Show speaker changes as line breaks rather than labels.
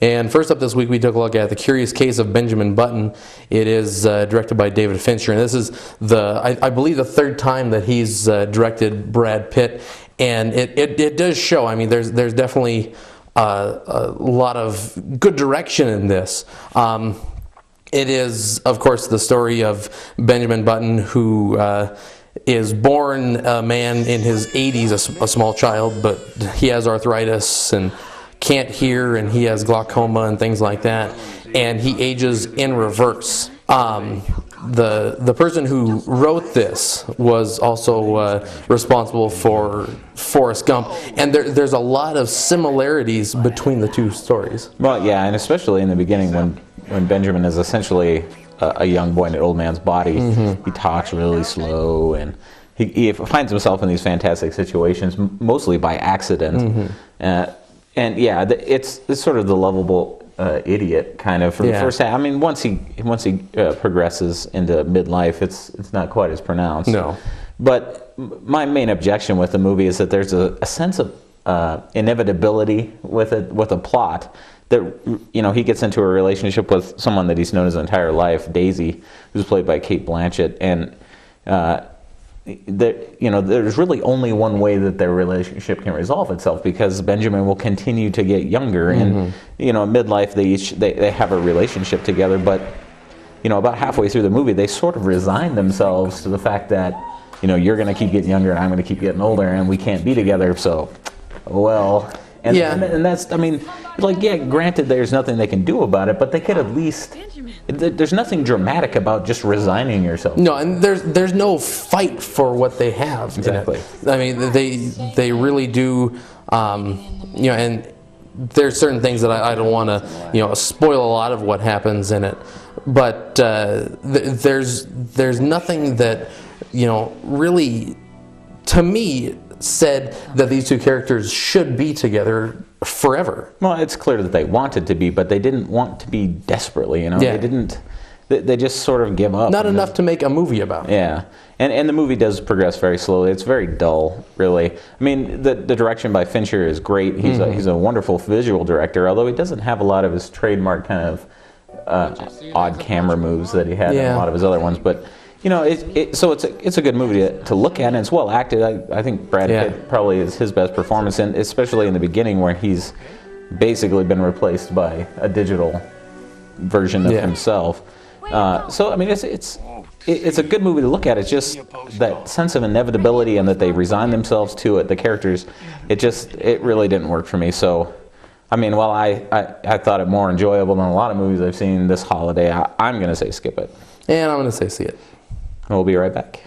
And first up this week, we took a look at The Curious Case of Benjamin Button. It is directed by David Fincher, and this is I believe the third time that he's directed Brad Pitt, and it does show. I mean, there's definitely a lot of good direction in this. It is, of course, the story of Benjamin Button, who is born a man in his 80s, a small child, but he has arthritis and can't hear, and he has glaucoma and things like that, and he ages in reverse. The person who wrote this was also responsible for Forrest Gump, and there's a lot of similarities between the two stories.
Well, yeah, and especially in the beginning when Benjamin is essentially a young boy in an old man's body. He talks really slow, and he finds himself in these fantastic situations, mostly by accident. And yeah, it's sort of the lovable idiot kind of for the first half. I mean, once he progresses into midlife, it's not quite as pronounced.
No.
But my main objection with the movie is that there's a sense of inevitability with a plot. That, you know, he gets into a relationship with someone that he's known his entire life, Daisy, who's played by Cate Blanchett, and there's really only one way that their relationship can resolve itself, because Benjamin will continue to get younger, and midlife they have a relationship together, but about halfway through the movie they sort of resign themselves to the fact that you're going to keep getting younger and I'm going to keep getting older and we can't be together, so well. And that's, I mean, granted, there's nothing they can do about it, but they could at least. There's nothing dramatic about just resigning yourself.
No, and there's no fight for what they have.
Exactly.
I mean, they really do. And there's certain things that I don't want to spoil a lot of what happens in it, but there's nothing that really, to me, said that these two characters should be together forever.
Well, it's clear that they wanted to be, but they didn't want to be desperately, They didn't. They just sort of give up.
Not enough to make a movie about.
Yeah. And the movie does progress very slowly. It's very dull, really. I mean, the direction by Fincher is great. He's a wonderful visual director, although he doesn't have a lot of his trademark kind of odd camera moves that he had in a lot of his other ones, but so it's a good movie to look at, and it's well acted. I think Brad Pitt probably is his best performance, and especially in the beginning where he's basically been replaced by a digital version of himself. So I mean, it's a good movie to look at. It's just that sense of inevitability and that they resign themselves to it. The characters, it really didn't work for me. So I mean, while I thought it more enjoyable than a lot of movies I've seen this holiday, I'm going to say skip it.
And I'm going to say see it.
We'll be right back.